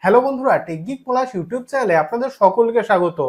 Hello বন্ধুরা, টেকগিক plus YouTube চ্যানেলে আপনাদের সকলকে স্বাগত।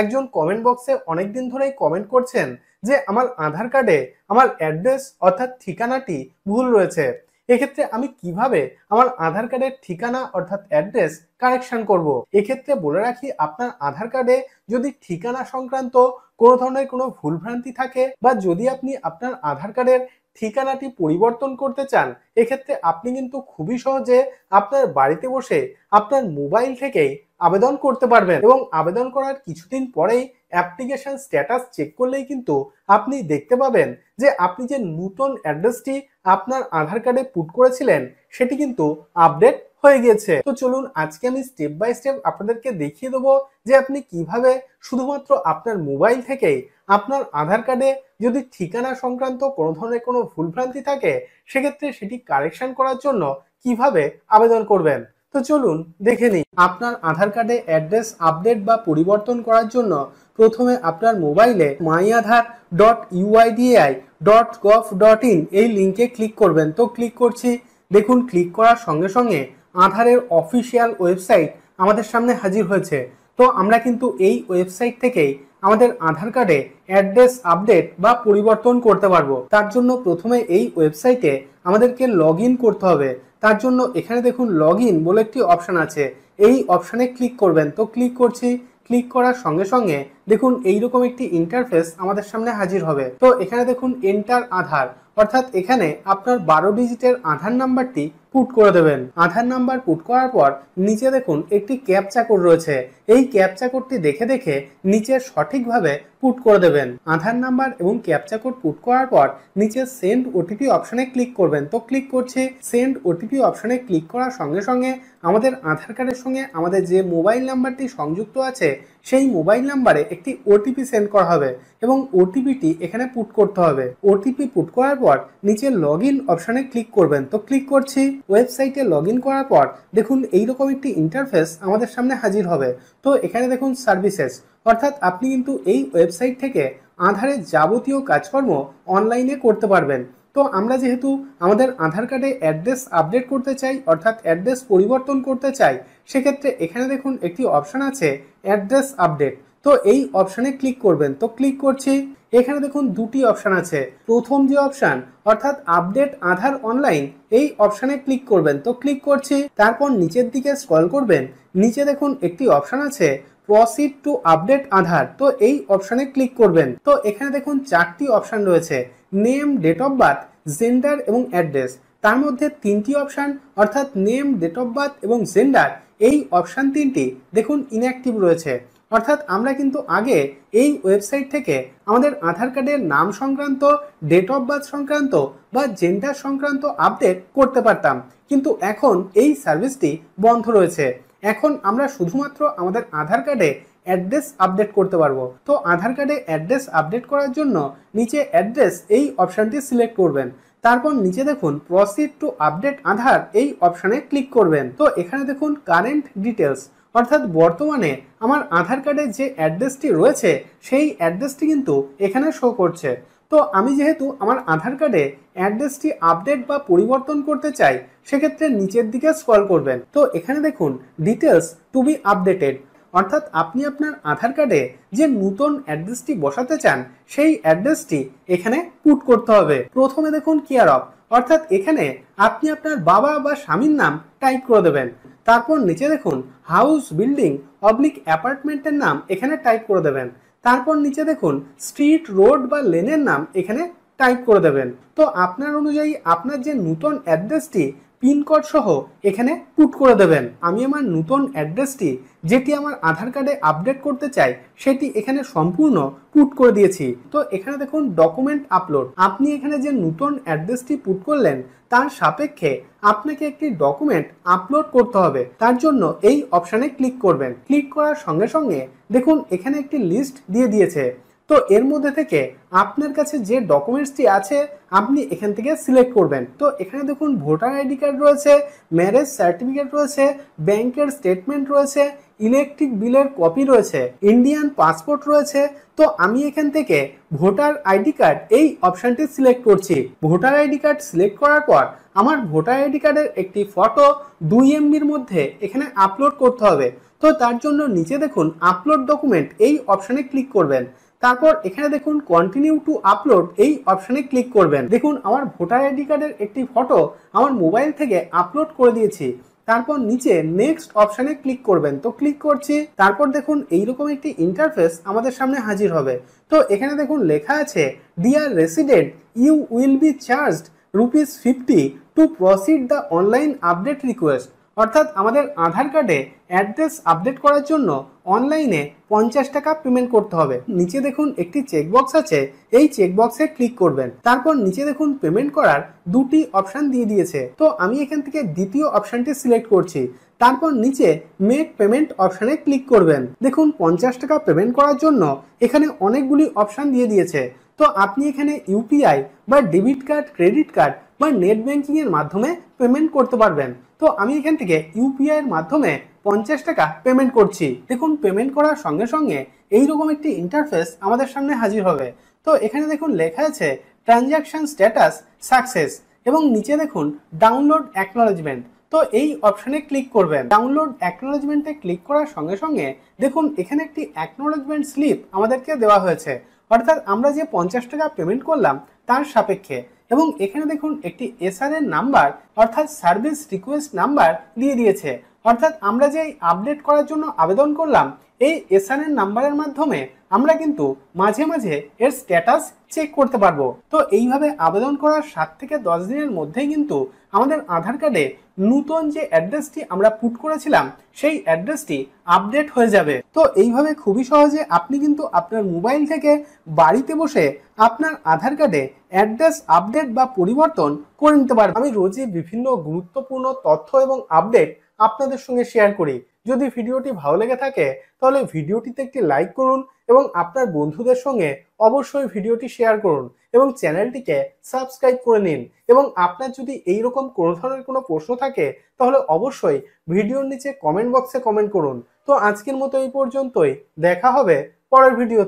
একজন কমেন্ট বক্সে অনেকদিন ধরেই কমেন্ট করছেন যে আমার আধার কার্ডে আমার অ্যাড্রেস অর্থাৎ ঠিকানাটি ভুল রয়েছে। এক্ষেত্রে আমি কিভাবে আমার আধার কার্ডের ঠিকানা অর্থাৎ অ্যাড্রেস কারেকশন করব। এক্ষেত্রে বলে রাখি, আপনার আধার কার্ডে যদি ঠিকানা সংক্রান্ত কোনো ধরনের কোনো ভুলভ্রান্তি থাকে বা যদি আপনি আপনার আধার কার্ডের ঠিকানাটি পরিবর্তন করতে চান, এক্ষেত্রে আপনি কিন্তু খুবই সহজে আপনার বাড়িতে বসে আপনার মোবাইল থেকেই আবেদন করতে পারবেন এবং আবেদন করার কিছুদিন পরেই অ্যাপ্লিকেশন স্ট্যাটাস চেক করলেই কিন্তু আপনি দেখতে পাবেন যে আপনি যে নতুন অ্যাড্রেসটি আপনার আধার কার্ডে পুট করেছিলেন সেটি কিন্তু আপডেট হয়ে গিয়েছে। তো চলুন আজকে আমি স্টেপ বাই স্টেপ আপনাদেরকে দেখিয়ে দেবো যে আপনি কিভাবে শুধুমাত্র আপনার মোবাইল থেকেই আপনার আধার কার্ডে যদি ঠিকানা সংক্রান্ত কোনো ধরনের কোনো ভুলভ্রান্তি থাকে সেক্ষেত্রে সেটি কারেকশন করার জন্য কিভাবে আবেদন করবেন। তো চলুন দেখে নিই। আপনার আধার কার্ডে অ্যাড্রেস আপডেট বা পরিবর্তন করার জন্য প্রথমে আপনার মোবাইলে myAadhar.uidi.gov.in এই লিঙ্কে ক্লিক করবেন। তো ক্লিক করছি। দেখুন, ক্লিক করার সঙ্গে সঙ্গে আধারের অফিসিয়াল ওয়েবসাইট আমাদের সামনে হাজির হয়েছে। তো আমরা কিন্তু এই ওয়েবসাইট থেকেই আমাদের আধার কার্ডে অ্যাড্রেস আপডেট বা পরিবর্তন করতে পারবো। তার জন্য প্রথমে এই ওয়েবসাইটে আমাদেরকে লগ ইন করতে হবে। তার জন্য এখানে দেখুন লগ ইন বলে একটি অপশান আছে, এই অপশানে ক্লিক করবেন। তো ক্লিক করছি। ক্লিক করার সঙ্গে সঙ্গে দেখুন এইরকম একটি ইন্টারফেস আমাদের সামনে হাজির হবে। তো এখানে দেখুন এন্টার আধার, অর্থাৎ এখানে আপনার 12 ডিজিটের আধার নাম্বারটি পুট করে দেবেন। আধার নাম্বার পুট করার পর নিচে দেখুন একটি ক্যাপচা কোড রয়েছে, এই ক্যাপচা কোডটি দেখে দেখে নিচে সঠিকভাবে পুট করে দেবেন। আধার নাম্বার এবং ক্যাপচা কোড পুট করার পর নিচে সেন্ড ওটিপি অপশনে ক্লিক করবেন। তো ক্লিক করছি। সেন্ড ওটিপি অপশনে ক্লিক করার সঙ্গে সঙ্গে আমাদের আধার কার্ডের সঙ্গে আমাদের যে মোবাইল নাম্বারটি সংযুক্ত আছে সেই মোবাইল নাম্বারে একটি ওটিপি সেন্ড করা হবে এবং ওটিপিটি এখানে পুট করতে হবে। ওটিপি পুট করার পর নিচে লগ ইন অপশনে ক্লিক করবেন। তো ক্লিক করছি। ওয়েবসাইটে লগ ইন করার পর দেখুন এইরকম একটি ইন্টারফেস আমাদের সামনে হাজির হবে। তো এখানে দেখুন সার্ভিসেস, অর্থাৎ আপনি কিন্তু এই ওয়েবসাইট থেকে আধারের যাবতীয় কাজকর্ম অনলাইনে করতে পারবেন। তো আমরা যেহেতু আমাদের আধার কার্ডে অ্যাড্রেস আপডেট করতে চাই অর্থাৎ অ্যাড্রেস পরিবর্তন করতে চাই, সেক্ষেত্রে এখানে দেখুন একটি অপশান আছে অ্যাড্রেস আপডেট। তো এই অপশানে ক্লিক করবেন। তো ক্লিক করছি। এখানে দেখুন দুটি অপশান আছে। প্রথম যে অপশান অর্থাৎ আপডেট আধার অনলাইন, এই অপশানে ক্লিক করবেন। তো ক্লিক করছি। তারপর নিচের দিকে স্ক্রল করবেন। নিচে দেখুন একটি অপশান আছে প্রসিড টু আপডেট আধার। তো এই অপশানে ক্লিক করবেন। তো এখানে দেখুন চারটি অপশান রয়েছে, name, date of birth, gender এবং অ্যাড্রেস। তার মধ্যে তিনটি অপশান অর্থাৎ নেম, ডেট অফ বার্থ এবং জেন্ডার, এই অপশান তিনটি দেখুন ইনঅ্যাক্টিভ রয়েছে। অর্থাৎ আমরা কিন্তু আগে এই ওয়েবসাইট থেকে আমাদের আধার কার্ডের নাম সংক্রান্ত, ডেট অফ বার্থ সংক্রান্ত বা জেন্ডার সংক্রান্ত আপডেট করতে পারতাম, কিন্তু এখন এই সার্ভিসটি বন্ধ রয়েছে। এখন আমরা শুধুমাত্র আমাদের আধার কার্ডে অ্যাড্রেস আপডেট করতে পারবো। তো আধার কার্ডে অ্যাড্রেস আপডেট করার জন্য নিচে অ্যাড্রেস এই অপশানটি সিলেক্ট করবেন। তারপর নিচে দেখুন প্রসিড টু আপডেট আধার এই অপশানে ক্লিক করবেন। তো এখানে দেখুন কারেন্ট ডিটেলস, অর্থাৎ বর্তমানে আমার আধার কার্ডে যে অ্যাড্রেসটি রয়েছে সেই অ্যাড্রেসটি কিন্তু এখানে শো করছে। তো আমি যেহেতু আমার আধার কার্ডে অ্যাড্রেসটি আপডেট বা পরিবর্তন করতে চাই, সেক্ষেত্রে নিচের দিকে স্ক্রল করবেন। তো এখানে দেখুন ডিটেলস টু বি আপডেটেড, অর্থাৎ আপনি আপনার আধার কার্ডে যে নতুন অ্যাড্রেসটি বসাতে চান সেই অ্যাড্রেসটি এখানে পুট করতে হবে। প্রথমে দেখুন কেয়ার অফ, অর্থাৎ এখানে আপনি আপনার বাবা বা স্বামীর নাম টাইপ করে দেবেন। তারপর নিচে দেখুন হাউস, বিল্ডিং অবলিক অ্যাপার্টমেন্টের নাম এখানে টাইপ করে দেবেন। তারপর নিচে দেখুন স্ট্রিট, রোড বা লেনের নাম এখানে টাইপ করে দেবেন। তো আপনার অনুযায়ী আপনার যে নতুন অ্যাড্রেসটি পিনকোড সহ এখানে পুট করে দেবেন। আমি আমার নতুন অ্যাড্রেসটি যেটি আমার আধার কার্ডে আপডেট করতে চাই সেটি এখানে সম্পূর্ণ পুট করে দিয়েছি। তো এখানে দেখুন ডকুমেন্ট আপলোড, আপনি এখানে যে নতুন অ্যাড্রেসটি পুট করলেন তার সাপেক্ষে আপনাকে একটি ডকুমেন্ট আপলোড করতে হবে। তার জন্য এই অপশানে ক্লিক করবেন। ক্লিক করার সঙ্গে সঙ্গে দেখুন এখানে একটি লিস্ট দিয়ে দিয়েছে। তো তো এর মধ্যে থেকে আপনার কাছে যে ডকুমেন্টসটি আছে আপনি এখান থেকে সিলেক্ট করবেন। তো এখানে দেখুন ভোটার আইডি কার্ড রয়েছে, ম্যারেজ সার্টিফিকেট রয়েছে, ব্যাংকের স্টেটমেন্ট রয়েছে, ইলেকট্রিক বিলের কপি রয়েছে, ইন্ডিয়ান পাসপোর্ট রয়েছে। তো আমি এখান থেকে ভোটার আইডি কার্ড এই অপশনটি সিলেক্ট করছি। ভোটার আইডি কার্ড সিলেক্ট করার পর আমার ভোটার আইডি কার্ডের একটি ফটো 2 MBর মধ্যে এখানে আপলোড করতে হবে। তো তার জন্য নিচে দেখুন আপলোড ডকুমেন্ট এই অপশনে ক্লিক করবেন। তারপর এখানে দেখুন কন্টিনিউ টু আপলোড এই অপশনে ক্লিক করবেন। দেখুন আমার ভোটার আইডি কার্ডের একটি ফটো আমার মোবাইল থেকে আপলোড করে দিয়েছি। তারপর নিচে নেক্সট অপশনে ক্লিক করবেন। তো ক্লিক করছি। তারপর দেখুন এইরকম একটি ইন্টারফেস আমাদের সামনে হাজির হবে। তো এখানে দেখুন লেখা আছে dear resident, you will be charged ₹50 to proceed the online update request. অর্থাৎ আমাদের আধার কার্ডে অ্যাড্রেস আপডেট করার জন্য অনলাইনে 50 টাকা পেমেন্ট করতে হবে। নিচে দেখুন একটি চেকবক্স আছে, এই চেকবক্সে ক্লিক করবেন। তারপর নিচে দেখুন পেমেন্ট করার দুটি অপশন দিয়ে দিয়েছে। তো আমি এখান থেকে দ্বিতীয় অপশনটি সিলেক্ট করছি। তারপর নিচে মেক পেমেন্ট অপশনে ক্লিক করবেন। দেখুন 50 টাকা পেমেন্ট করার জন্য এখানে অনেকগুলি অপশন দিয়ে দিয়েছে। তো আপনি এখানে ইউপিআই বা ডেবিট কার্ড, ক্রেডিট কার্ড বা নেট ব্যাংকিং এর মাধ্যমে পেমেন্ট করতে পারবেন। তো আমি এখান থেকে ইউপিআই এর মাধ্যমে 50 টাকা পেমেন্ট করছি। দেখুন পেমেন্ট করার সঙ্গে সঙ্গে এইরকম একটি ইন্টারফেস আমাদের সামনে হাজির হবে। তো এখানে দেখুন লেখা আছে ট্রানজাকশন স্ট্যাটাস সাকসেস এবং নিচে দেখুন ডাউনলোড অ্যাকনলেজমেন্ট। তো এই অপশনে ক্লিক করবেন। ডাউনলোড অ্যাকনলেজমেন্টে ক্লিক করার সঙ্গে সঙ্গে দেখুন এখানে একটি অ্যাকনলেজমেন্ট স্লিপ আমাদেরকে দেওয়া হয়েছে, অর্থাৎ আমরা যে 50 টাকা পেমেন্ট করলাম তার সাপেক্ষে। এবং এখানে দেখুন একটি এসআরএন নাম্বার অর্থাৎ সার্ভিস রিকোয়েস্ট নাম্বার দিয়ে দিয়েছে, অর্থাৎ আমরা যে আপডেট করার জন্য আবেদন করলাম এই এসআরএন নাম্বারের মাধ্যমে আমরা কিন্তু মাঝে মাঝে এর স্ট্যাটাস চেক করতে পারবো। তো এইভাবে আবেদন করার 7 থেকে 10 দিনের মধ্যেই কিন্তু আমাদের আধার কার্ডে নতুন যে অ্যাড্রেসটি আমরা পুট করেছিলাম সেই অ্যাড্রেসটি আপডেট হয়ে যাবে। তো এইভাবে খুবই সহজে আপনি কিন্তু আপনার মোবাইল থেকে বাড়িতে বসে আপনার আধার কার্ডে অ্যাড্রেস আপডেট বা পরিবর্তন করে নিতে পারবেন। আমি রোজই বিভিন্ন গুরুত্বপূর্ণ তথ্য এবং আপডেট আপনাদের সঙ্গে শেয়ার করি। যদি ভিডিওটি ভালো লেগে থাকে তাহলে ভিডিওটিতে একটি লাইক করুন এবং আপনার বন্ধুদের সঙ্গে অবশ্যই ভিডিওটি শেয়ার করুন এবং চ্যানেলটিকে সাবস্ক্রাইব করে নিন। এবং আপনার যদি এইরকম কোনো ধরনের কোনো প্রশ্ন থাকে তাহলে অবশ্যই ভিডিওর নিচে কমেন্ট বক্সে কমেন্ট করুন। তো আজকের মতো এই পর্যন্তই, দেখা হবে পরের ভিডিও।